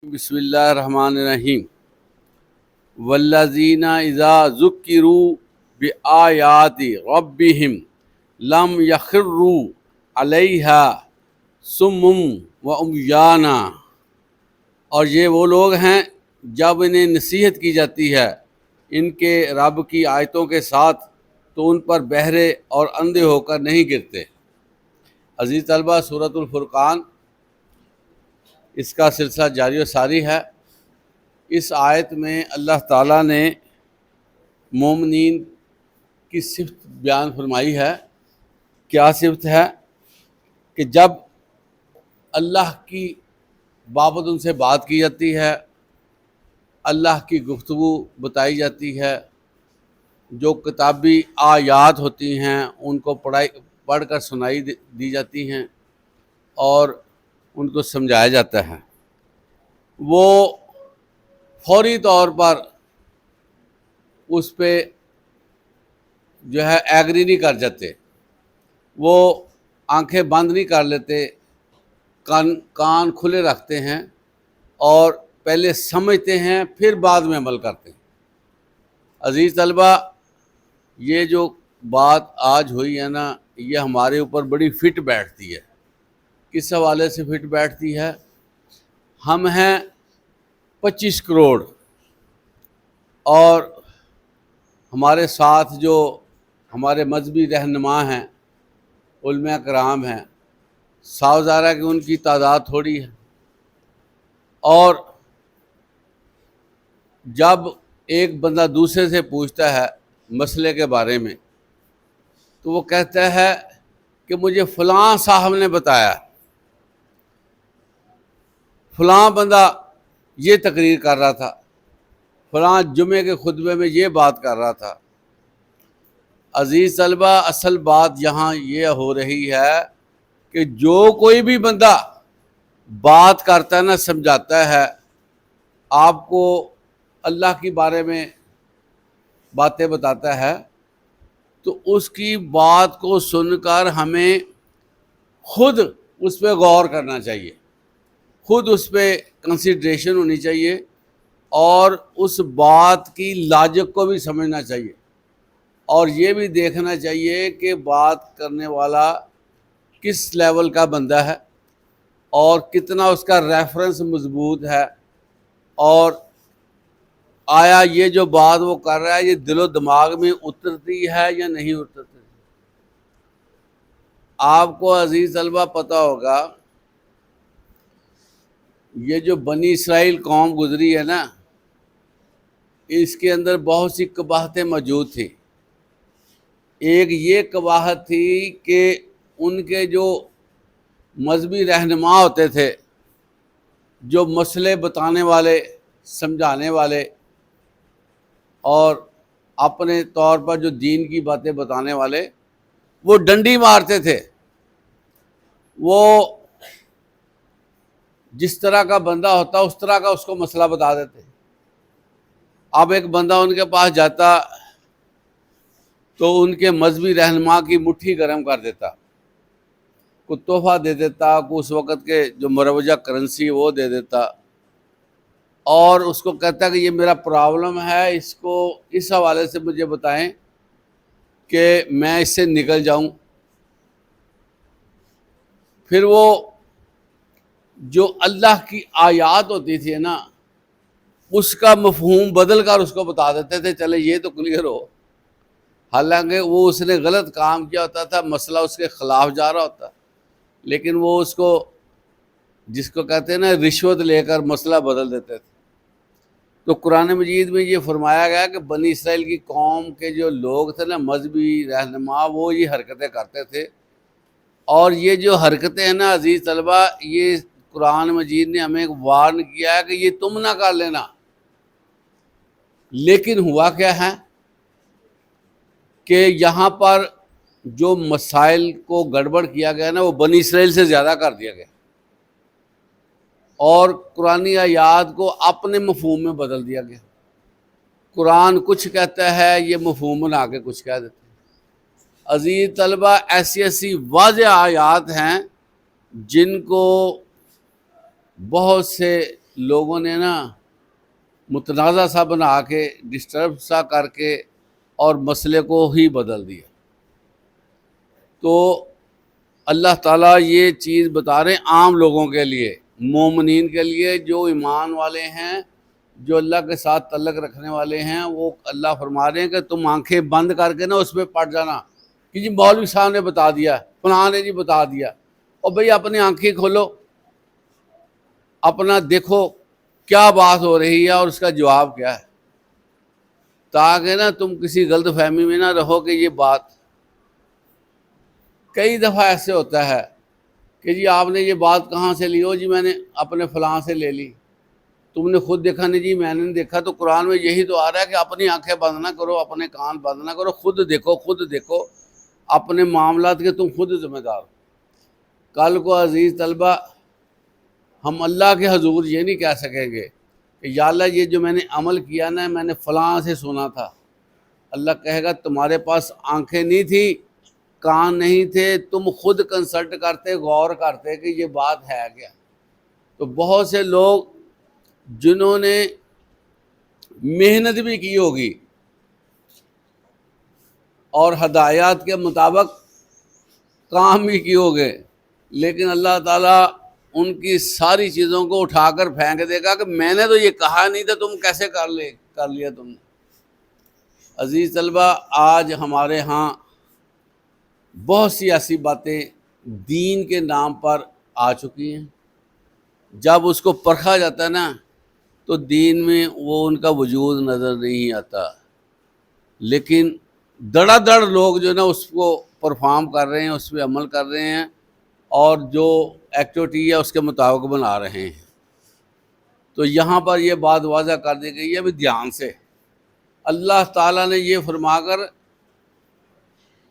بسم اللہ الرحمن الرحیم والذین اذا ذکروا بآیات ربہم لم یخروا علیہا صم وعمیانا، اور یہ وہ لوگ ہیں جب انہیں نصیحت کی جاتی ہے ان کے رب کی آیتوں کے ساتھ تو ان پر بہرے اور اندھے ہو کر نہیں گرتے۔ عزیز طلبہ، سورۃ الفرقان اس کا سلسلہ جاری و ساری ہے۔ اس آیت میں اللہ تعالیٰ نے مومنین کی صفت بیان فرمائی ہے۔ کیا صفت ہے؟ کہ جب اللہ کی بابت ان سے بات کی جاتی ہے، اللہ کی گفتگو بتائی جاتی ہے، جو کتابی آیات ہوتی ہیں ان کو پڑھ کر سنائی دی جاتی ہیں اور ان کو سمجھایا جاتا ہے، وہ فوری طور پر اس پہ جو ہے ایگری نہیں کر جاتے، وہ آنکھیں بند نہیں کر لیتے، کان کھلے رکھتے ہیں اور پہلے سمجھتے ہیں پھر بعد میں عمل کرتے ہیں۔ عزیز طلبہ، یہ جو بات آج ہوئی ہے نا، یہ ہمارے اوپر بڑی فٹ بیٹھتی ہے۔ کس حوالے سے فٹ بیٹھتی ہے؟ ہم ہیں 25 کروڑ اور ہمارے ساتھ جو ہمارے مذہبی رہنما ہیں، علماء کرام ہیں، صاف ظاہر ہے کہ ان کی تعداد تھوڑی ہے، اور جب ایک بندہ دوسرے سے پوچھتا ہے مسئلے کے بارے میں تو وہ کہتا ہے کہ مجھے فلاں صاحب نے بتایا، فلاں بندہ یہ تقریر کر رہا تھا، فلاں جمعے کے خطبے میں یہ بات کر رہا تھا۔ عزیز طلبہ، اصل بات یہاں یہ ہو رہی ہے کہ جو کوئی بھی بندہ بات کرتا ہے نا، سمجھاتا ہے آپ کو، اللہ کے بارے میں باتیں بتاتا ہے، تو اس کی بات کو سن کر ہمیں خود اس پہ غور کرنا چاہیے، خود اس پہ کنسیڈریشن ہونی چاہیے اور اس بات کی لاجک کو بھی سمجھنا چاہیے، اور یہ بھی دیکھنا چاہیے کہ بات کرنے والا کس لیول کا بندہ ہے اور کتنا اس کا ریفرنس مضبوط ہے، اور آیا یہ جو بات وہ کر رہا ہے یہ دل و دماغ میں اترتی ہے یا نہیں اترتی۔ آپ کو عزیز طلبہ پتہ ہوگا، یہ جو بنی اسرائیل قوم گزری ہے نا، اس کے اندر بہت سی قباحتیں موجود تھیں۔ ایک یہ قباحت تھی کہ ان کے جو مذہبی رہنما ہوتے تھے، جو مسئلے بتانے والے، سمجھانے والے اور اپنے طور پر جو دین کی باتیں بتانے والے، وہ ڈنڈی مارتے تھے۔ وہ جس طرح کا بندہ ہوتا اس طرح کا اس کو مسئلہ بتا دیتے۔ اب ایک بندہ ان کے پاس جاتا تو ان کے مذہبی رہنما کی مٹھی گرم کر دیتا، کوئی تحفہ دے دیتا، کوئی اس وقت کے جو مروجہ کرنسی وہ دے دیتا، اور اس کو کہتا کہ یہ میرا پرابلم ہے، اس کو اس حوالے سے مجھے بتائیں کہ میں اس سے نکل جاؤں۔ پھر وہ جو اللہ کی آیات ہوتی تھی نا، اس کا مفہوم بدل کر اس کو بتا دیتے تھے، چلے یہ تو کلیئر ہو، حالانکہ وہ اس نے غلط کام کیا ہوتا تھا، مسئلہ اس کے خلاف جا رہا ہوتا، لیکن وہ اس کو، جس کو کہتے ہیں نا، رشوت لے کر مسئلہ بدل دیتے تھے۔ تو قرآن مجید میں یہ فرمایا گیا کہ بنی اسرائیل کی قوم کے جو لوگ تھے نا، مذہبی رہنما، وہ یہ حرکتیں کرتے تھے، اور یہ جو حرکتیں ہیں نا عزیز طلبہ، یہ قرآن مجید نے ہمیں وارن کیا ہے کہ یہ تم نہ کر لینا۔ لیکن ہوا کیا ہے کہ یہاں پر جو مسائل کو گڑبڑ کیا گیا نا، وہ بنی اسرائیل سے زیادہ کر دیا گیا، اور قرآن آیات کو اپنے مفہوم میں بدل دیا گیا۔ قرآن کچھ کہتا ہے، یہ مفہوم بنا کے کچھ کہہ دیتے ہیں۔ عزیز طلبہ، ایسی ایسی واضح آیات ہیں جن کو بہت سے لوگوں نے نا متنازع سا بنا کے، ڈسٹرب سا کر کے اور مسئلے کو ہی بدل دیا۔ تو اللہ تعالیٰ یہ چیز بتا رہے ہیں عام لوگوں کے لیے، مومنین کے لیے، جو ایمان والے ہیں، جو اللہ کے ساتھ تعلق رکھنے والے ہیں، وہ اللہ فرما رہے ہیں کہ تم آنکھیں بند کر کے نا اس پہ پڑ جانا کہ جی مولوی صاحب نے بتا دیا، فلاں نے جی بتا دیا، اور بھئی اپنی آنکھیں کھولو، اپنا دیکھو کیا بات ہو رہی ہے اور اس کا جواب کیا ہے، تاکہ نا تم کسی غلط فہمی میں نہ رہو کہ یہ بات۔ کئی دفعہ ایسے ہوتا ہے کہ جی آپ نے یہ بات کہاں سے لی ہو؟ جی میں نے اپنے فلاں سے لے لی۔ تم نے خود دیکھا نہیں؟ جی میں نے نہیں دیکھا۔ تو قرآن میں یہی تو آ رہا ہے کہ اپنی آنکھیں بند نہ کرو، اپنے کان بند نہ کرو، خود دیکھو، خود دیکھو اپنے معاملات کے، تم خود ذمہ دار ہو۔ کل کو عزیز طلبہ ہم اللہ کے حضور یہ نہیں کہہ سکیں گے کہ یا اللہ یہ جو میں نے عمل کیا نا، میں نے فلاں سے سنا تھا۔ اللہ کہے گا تمہارے پاس آنکھیں نہیں تھی، کان نہیں تھے، تم خود کنسلٹ کرتے، غور کرتے کہ یہ بات ہے کیا۔ تو بہت سے لوگ جنہوں نے محنت بھی کی ہوگی اور ہدایات کے مطابق کام بھی کیے ہوگے، لیکن اللہ تعالیٰ ان کی ساری چیزوں کو اٹھا کر پھینک دے گا کہ میں نے تو یہ کہا نہیں تھا، تم کیسے کر لیا تم نے۔ عزیز طلبہ آج ہمارے ہاں بہت سی ایسی باتیں دین کے نام پر آ چکی ہیں، جب اس کو پرکھا جاتا ہے نا تو دین میں وہ ان کا وجود نظر نہیں آتا، لیکن دڑا دڑ لوگ جو نا اس کو پرفارم کر رہے ہیں، اس پہ عمل کر رہے ہیں، اور جو ایکٹیویٹی ہے اس کے مطابق بنا رہے ہیں۔ تو یہاں پر یہ بات واضح کر دی گئی ہے بھی دھیان سے۔ اللہ تعالیٰ نے یہ فرما کر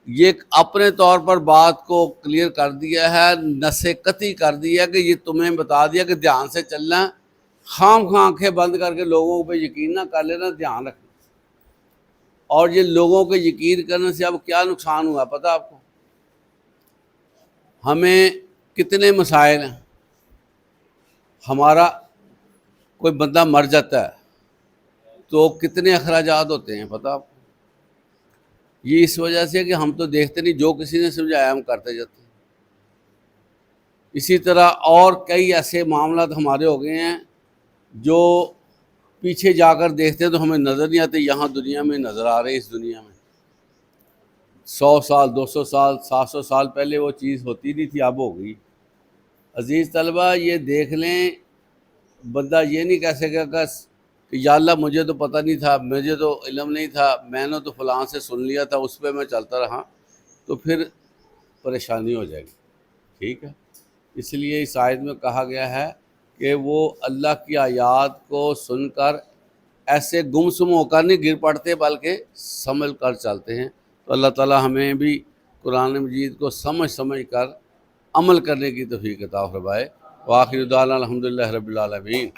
یہ اپنے طور پر بات کو کلیئر کر دیا ہے، نص قطعی کر دیا کہ یہ تمہیں بتا دیا کہ دھیان سے چلنا، خام خواہ آنکھیں بند کر کے لوگوں پہ یقین نہ کر لینا، دھیان رکھنا۔ اور یہ لوگوں کے یقین کرنے سے اب کیا نقصان ہوا پتہ آپ کو؟ ہمیں کتنے مسائل ہیں، ہمارا کوئی بندہ مر جاتا ہے تو کتنے اخراجات ہوتے ہیں پتہ آپ کو؟ یہ اس وجہ سے کہ ہم تو دیکھتے نہیں، جو کسی نے سمجھایا ہم کرتے جاتے ہیں۔ اسی طرح اور کئی ایسے معاملات ہمارے ہو گئے ہیں جو پیچھے جا کر دیکھتے ہیں تو ہمیں نظر نہیں آتے، یہاں دنیا میں نظر آ رہے ہیں۔ اس دنیا میں 100 سال 200 سال 700 سال پہلے وہ چیز ہوتی نہیں تھی، اب ہو گئی۔ عزیز طلبہ یہ دیکھ لیں، بندہ یہ نہیں کہہ سکے کہ یا اللہ مجھے تو پتہ نہیں تھا، مجھے تو علم نہیں تھا، میں نے تو فلاں سے سن لیا تھا، اس پہ میں چلتا رہا، تو پھر پریشانی ہو جائے گی۔ ٹھیک ہے، اس لیے اس آیت میں کہا گیا ہے کہ وہ اللہ کی آیات کو سن کر ایسے گم سم ہو کر نہیں گر پڑتے، بلکہ سمجھ کر چلتے ہیں۔ تو اللہ تعالیٰ ہمیں بھی قرآن مجید کو سمجھ کر عمل کرنے کی توفیق عطا فرمائے۔ وآخر دعوانا الحمدللہ رب العالمین۔